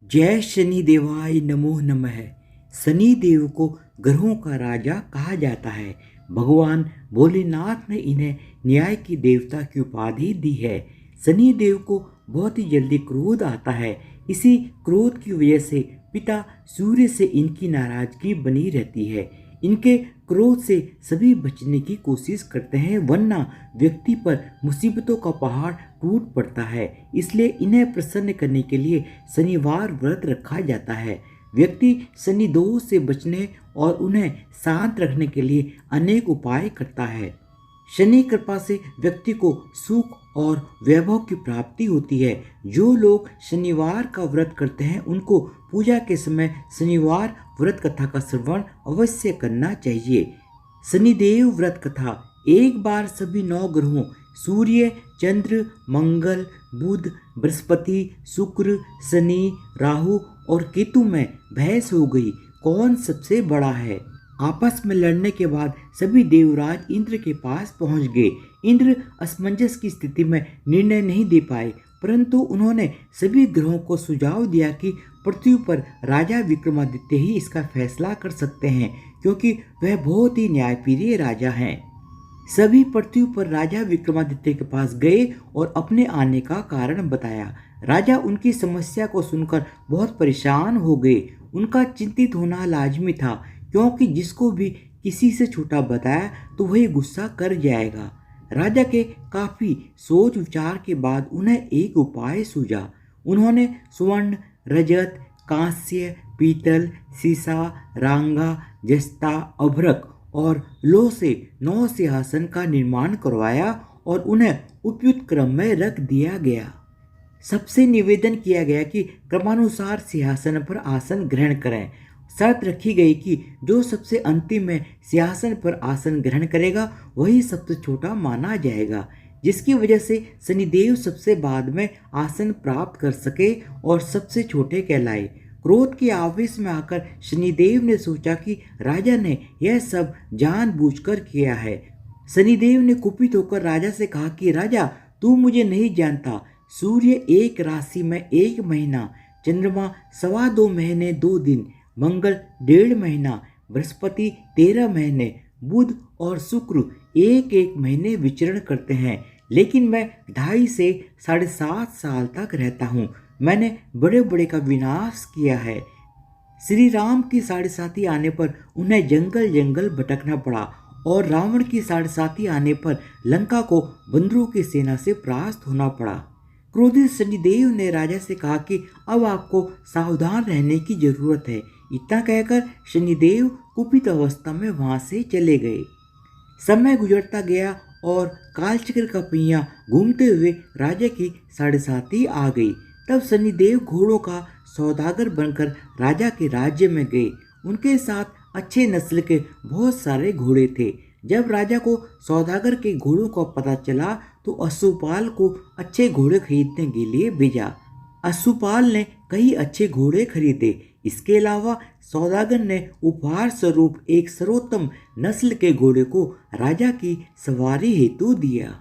जय शनि देवाय नमो नमः। शनि देव को ग्रहों का राजा कहा जाता है। भगवान भोलेनाथ ने इन्हें न्याय की देवता की उपाधि दी है। शनि देव को बहुत ही जल्दी क्रोध आता है। इसी क्रोध की वजह से पिता सूर्य से इनकी नाराजगी बनी रहती है। इनके क्रोध से सभी बचने की कोशिश करते हैं, वरना व्यक्ति पर मुसीबतों का पहाड़ टूट पड़ता है। इसलिए इन्हें प्रसन्न करने के लिए शनिवार व्रत रखा जाता है। व्यक्ति शनि दोष से बचने और उन्हें शांत रखने के लिए अनेक उपाय करता है। शनि कृपा से व्यक्ति को सुख और वैभव की प्राप्ति होती है। जो लोग शनिवार का व्रत करते हैं उनको पूजा के समय शनिवार व्रत कथा का श्रवण अवश्य करना चाहिए। शनिदेव व्रत कथा। एक बार सभी 9 ग्रहों सूर्य, चंद्र, मंगल, बुध, बृहस्पति, शुक्र, शनि, राहु और केतु में बहस हो गई, कौन सबसे बड़ा है। आपस में लड़ने के बाद सभी देवराज इंद्र के पास पहुंच गए। इंद्र असमंजस की स्थिति में निर्णय नहीं दे पाए, परंतु उन्होंने सभी ग्रहों को सुझाव दिया कि पृथ्वी पर राजा विक्रमादित्य ही इसका फैसला कर सकते हैं, क्योंकि वह बहुत ही न्यायप्रिय राजा हैं। सभी पृथ्वी पर राजा विक्रमादित्य के पास गए और अपने आने का कारण बताया। राजा उनकी समस्या को सुनकर बहुत परेशान हो गए। उनका चिंतित होना लाजमी था, क्योंकि जिसको भी किसी से छोटा बताया तो वही गुस्सा कर जाएगा। राजा के काफी सोच विचार के बाद उन्हें एक उपाय सूझा। उन्होंने स्वर्ण, रजत, कांस्य, पीतल, सीसा, रांगा, जस्ता, अभ्रक और लोह से 9 सिंहासन का निर्माण करवाया और उन्हें उपयुक्त क्रम में रख दिया गया। सबसे निवेदन किया गया कि क्रमानुसार सिंहासन पर आसन ग्रहण करें। शर्त रखी गई कि जो सबसे अंतिम में सिंहासन पर आसन ग्रहण करेगा वही सबसे छोटा माना जाएगा, जिसकी वजह से शनिदेव सबसे बाद में आसन प्राप्त कर सके और सबसे छोटे कहलाए। क्रोध के आवेश में आकर शनिदेव ने सोचा कि राजा ने यह सब जानबूझकर किया है। शनिदेव ने कुपित होकर राजा से कहा कि राजा, तू मुझे नहीं जानता। सूर्य 1 राशि में 1 महीना, चंद्रमा 2.25 महीने 2 दिन, मंगल 1.5 महीना, बृहस्पति 13 महीने, बुध और शुक्र 1-1 महीने विचरण करते हैं, लेकिन मैं 2.5 से 7.5 साल तक रहता हूँ। मैंने बड़े बड़े का विनाश किया है। श्री राम की 7.5 आने पर उन्हें जंगल जंगल भटकना पड़ा और रावण की 7.5 आने पर लंका को बंदरों की सेना से परास्त होना पड़ा। क्रोधित शनिदेव ने राजा से कहा कि अब आपको सावधान रहने की जरूरत है। इतना कहकर शनिदेव कुपित अवस्था में वहां से चले गए। समय गुजरता गया और कालचक्र का पहिया घूमते हुए राजा की 7.5 आ गई। तब शनिदेव घोड़ों का सौदागर बनकर राजा के राज्य में गए। उनके साथ अच्छे नस्ल के बहुत सारे घोड़े थे। जब राजा को सौदागर के घोड़ों का पता चला तो अश्वपाल को अच्छे घोड़े खरीदने के लिए भेजा। अश्वपाल ने कई अच्छे घोड़े खरीदे। इसके अलावा सौदागर ने उपहार स्वरूप एक सर्वोत्तम नस्ल के घोड़े को राजा की सवारी हेतु दिया।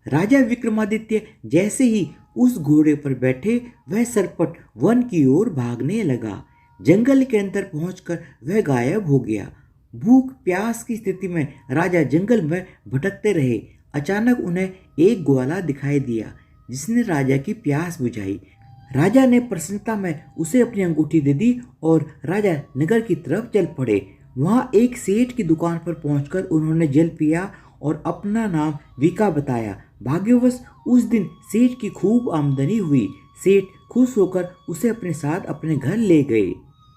राजा विक्रमादित्य जैसे ही उस घोड़े पर बैठे, वह सरपट वन की ओर भागने लगा। जंगल के अंदर पहुंचकर वह गायब हो गया। भूख प्यास की स्थिति में राजा जंगल में भटकते रहे। अचानक उन्हें एक ग्वाला दिखाई दिया, जिसने राजा की प्यास बुझाई। राजा ने प्रसन्नता में उसे अपनी अंगूठी दे दी और राजा नगर की तरफ चल पड़े। वहां एक सेठ की दुकान पर पहुंचकर उन्होंने जल पिया और अपना नाम विका बताया। भाग्यवश उस दिन सेठ की खूब आमदनी हुई। सेठ खुश होकर उसे अपने साथ अपने घर ले गए।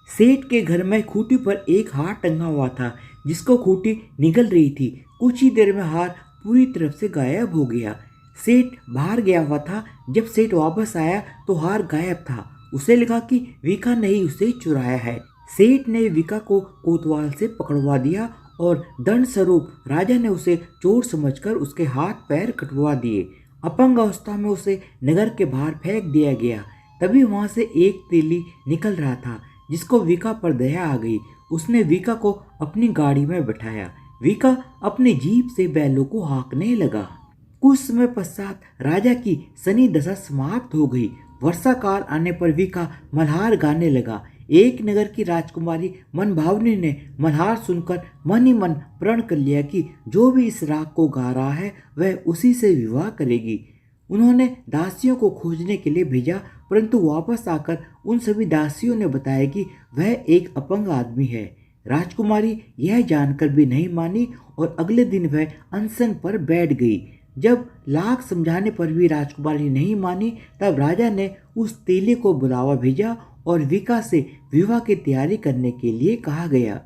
सेठ के घर में खूंटी पर एक हार टंगा हुआ था, जिसको खूंटी निगल रही थी। कुछ ही देर में हार पूरी तरफ से गायब हो गया। सेठ बाहर गया हुआ था। जब सेठ वापस आया तो हार गायब था। उसे लगा कि विका ने ही उसे चुराया है। सेठ ने विका को कोतवाल से पकड़वा दिया और दंड स्वरूप राजा ने उसे चोर समझकर उसके हाथ पैर कटवा दिए। अपंग अवस्था में उसे नगर के बाहर फेंक दिया गया। तभी वहां से एक तेली निकल रहा था, जिसको विका पर दया आ गई। उसने विका को अपनी गाड़ी में बैठाया। विका अपनी जीप से बैलों को हाँकने लगा। कुछ समय पश्चात राजा की शनि दशा समाप्त हो गई वर्षा काल आने पर विका मल्हार गाने लगा। एक नगर की राजकुमारी मनभावनी ने मल्हार सुनकर मन ही मन प्रण कर लिया कि जो भी इस राग को गा रहा है वह उसी से विवाह करेगी। उन्होंने दासियों को खोजने के लिए भेजा, परंतु वापस आकर उन सभी दासियों ने बताया कि वह एक अपंग आदमी है। राजकुमारी यह जानकर भी नहीं मानी और अगले दिन वह अनशन पर बैठ गई। जब लाख समझाने पर भी राजकुमारी नहीं मानी, तब राजा ने उस तेली को बुलावा भेजा और विका से विवाह की तैयारी करने के लिए कहा गया।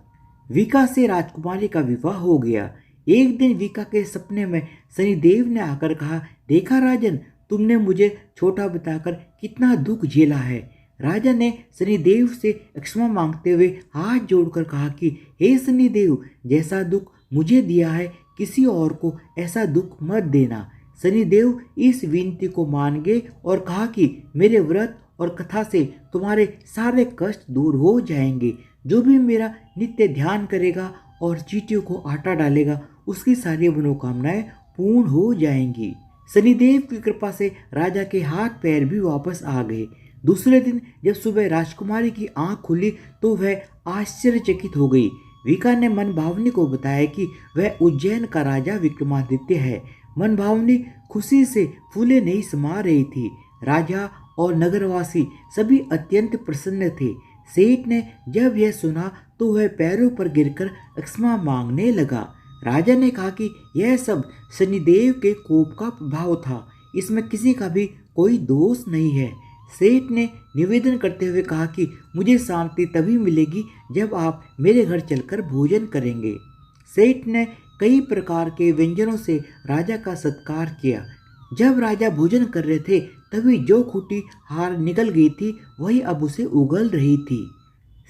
विका से राजकुमारी का विवाह हो गया। एक दिन विका के सपने में शनिदेव ने आकर कहा, देखा राजन, तुमने मुझे छोटा बताकर कितना दुख झेला है। राजा ने शनिदेव से क्षमा मांगते हुए हाथ जोड़कर कहा कि हे शनिदेव, जैसा दुख मुझे दिया है किसी और को ऐसा दुख मत देना। शनिदेव इस विनती को मान गए और कहा कि मेरे व्रत और कथा से तुम्हारे सारे कष्ट दूर हो जाएंगे। जो भी मेरा नित्य ध्यान करेगा और चींटियों को आटा डालेगा, उसकी सारी मनोकामनाएं पूर्ण हो जाएंगी। शनिदेव की कृपा से राजा के हाथ पैर भी वापस आ गए। दूसरे दिन जब सुबह राजकुमारी की आंख खुली तो वह आश्चर्यचकित हो गई। विका ने मनभावनी को बताया कि वह उज्जैन का राजा विक्रमादित्य है। मनभावनी खुशी से फूले नहीं समा रही थी। राजा और नगरवासी सभी अत्यंत प्रसन्न थे। सेठ ने जब यह सुना तो वह पैरों पर गिरकर क्षमा मांगने लगा। राजा ने कहा कि यह सब शनिदेव के कोप का प्रभाव था, इसमें किसी का भी कोई दोष नहीं है। सेठ ने निवेदन करते हुए कहा कि मुझे शांति तभी मिलेगी जब आप मेरे घर चलकर भोजन करेंगे। सेठ ने कई प्रकार के व्यंजनों से राजा का सत्कार किया। जब राजा भोजन कर रहे थे तभी जो खूंटी हार निकल गई थी वही अब उसे उगल रही थी।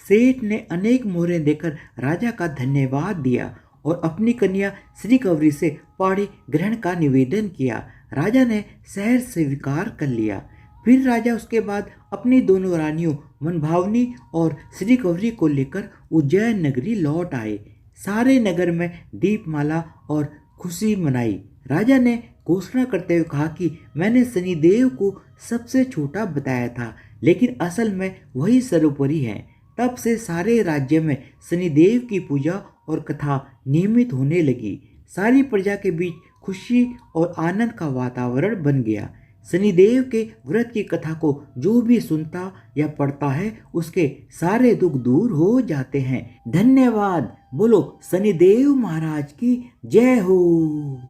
सेठ ने अनेक मोहरें देकर राजा का धन्यवाद दिया और अपनी कन्या श्री गौरी से पाणी ग्रहण का निवेदन किया। राजा ने शहर स्वीकार कर लिया। फिर राजा उसके बाद अपनी दोनों रानियों मनभावनी और श्री गौरी को लेकर उज्जैन नगरी लौट आए। सारे नगर में दीपमाला और खुशी मनाई। राजा ने घोषणा करते हुए कहा कि मैंने शनिदेव को सबसे छोटा बताया था, लेकिन असल में वही सर्वोपरि है। तब से सारे राज्य में शनिदेव की पूजा और कथा नियमित होने लगी। सारी प्रजा के बीच खुशी और आनंद का वातावरण बन गया। शनिदेव के व्रत की कथा को जो भी सुनता या पढ़ता है उसके सारे दुख दूर हो जाते हैं। धन्यवाद। बोलो शनिदेव महाराज की जय हो।